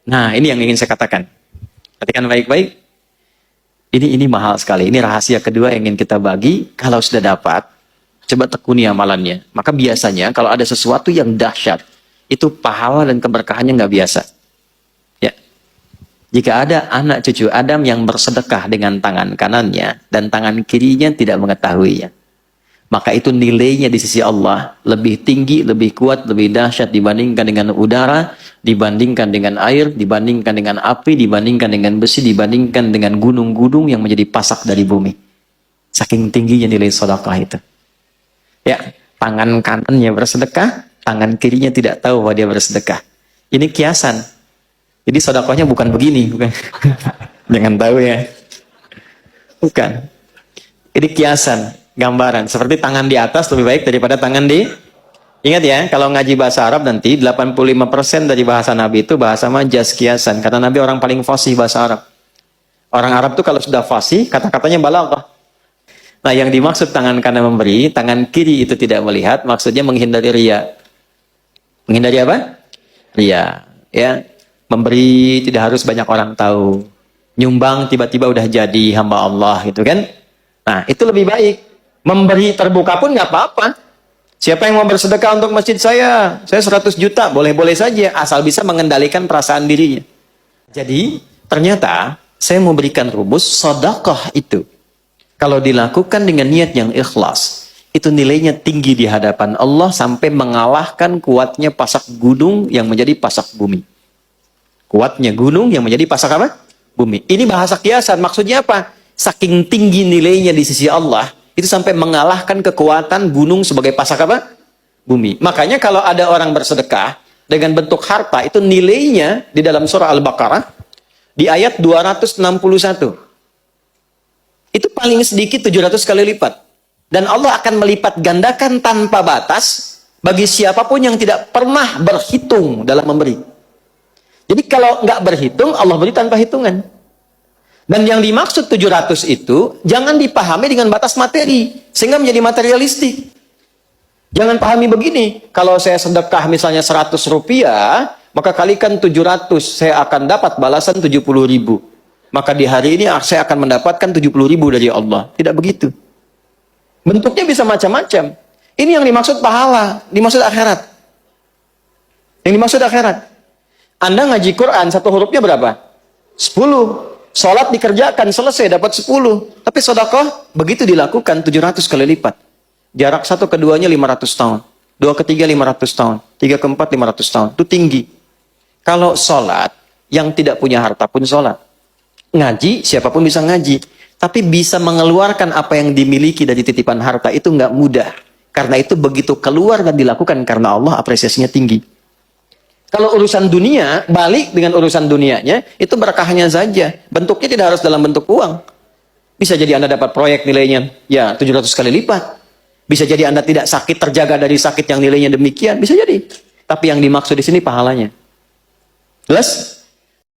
Nah, ini yang ingin saya katakan. Perhatikan baik-baik. Ini mahal sekali. Ini rahasia kedua yang ingin kita bagi. Kalau sudah dapat, coba tekuni amalannya. Maka biasanya kalau ada sesuatu yang dahsyat, itu pahala dan keberkahannya nggak biasa. Ya. Jika ada anak cucu Adam yang bersedekah dengan tangan kanannya dan tangan kirinya tidak mengetahuinya, maka itu nilainya di sisi Allah lebih tinggi, lebih kuat, lebih dahsyat dibandingkan dengan udara, dibandingkan dengan air, dibandingkan dengan api, dibandingkan dengan besi, dibandingkan dengan gunung-gunung yang menjadi pasak dari bumi. Saking tingginya nilai sedekah itu. Ya, tangan kanannya bersedekah, tangan kirinya tidak tahu bahwa dia bersedekah. Ini kiasan. Jadi sedekahnya bukan begini, bukan. Jangan tahu ya. Bukan. Ini kiasan. Gambaran, seperti tangan di atas lebih baik daripada tangan di... Ingat ya, kalau ngaji bahasa Arab nanti, 85% dari bahasa Nabi itu bahasa majaz, kiasan. Kata Nabi orang paling fasih bahasa Arab. Orang Arab tuh kalau sudah fasih, kata-katanya balaghah. Nah, yang dimaksud tangan kanan memberi, tangan kiri itu tidak melihat, maksudnya menghindari riya. Menghindari apa? Riya. Ya, memberi tidak harus banyak orang tahu. Nyumbang tiba-tiba udah jadi hamba Allah gitu kan. Nah, itu lebih baik. Memberi terbuka pun nggak apa-apa. Siapa yang mau bersedekah untuk masjid saya 100 juta, boleh-boleh saja, asal bisa mengendalikan perasaan dirinya. Jadi, ternyata saya mau berikan rumus, sedekah itu kalau dilakukan dengan niat yang ikhlas, itu nilainya tinggi di hadapan Allah sampai mengalahkan kuatnya pasak gunung yang menjadi pasak bumi. Kuatnya gunung yang menjadi pasak apa? Bumi. Ini bahasa kiasan, maksudnya apa? Saking tinggi nilainya di sisi Allah, itu sampai mengalahkan kekuatan gunung sebagai pasak apa? Bumi. Makanya kalau ada orang bersedekah dengan bentuk harta, itu nilainya di dalam surah Al-Baqarah, di ayat 261. Itu paling sedikit 700 kali lipat. Dan Allah akan melipat gandakan tanpa batas bagi siapapun yang tidak pernah berhitung dalam memberi. Jadi kalau nggak berhitung, Allah beri tanpa hitungan. Dan yang dimaksud 700 itu, jangan dipahami dengan batas materi, sehingga menjadi materialistik. Jangan pahami begini, kalau saya sedekah misalnya 100 rupiah, maka kalikan 700, saya akan dapat balasan 70.000. Maka di hari ini saya akan mendapatkan 70.000 dari Allah. Tidak begitu. Bentuknya bisa macam-macam. Ini yang dimaksud pahala, dimaksud akhirat. Yang dimaksud akhirat. Anda ngaji Quran, satu hurufnya berapa? 10. Sholat dikerjakan, selesai, dapat 10. Tapi sedekah, begitu dilakukan, 700 kali lipat. Jarak satu keduanya 500 tahun. Dua ketiga 500 tahun. Tiga keempat 500 tahun. Itu tinggi. Kalau sholat, yang tidak punya harta pun sholat. Ngaji, siapapun bisa ngaji. Tapi bisa mengeluarkan apa yang dimiliki dari titipan harta, itu nggak mudah. Karena itu begitu keluar dan dilakukan karena Allah, apresiasinya tinggi. Kalau urusan dunia, balik dengan urusan dunianya, itu berkahnya saja. Bentuknya tidak harus dalam bentuk uang. Bisa jadi Anda dapat proyek nilainya, ya 700 kali lipat. Bisa jadi Anda tidak sakit, terjaga dari sakit yang nilainya demikian. Bisa jadi. Tapi yang dimaksud di sini pahalanya. Jelas?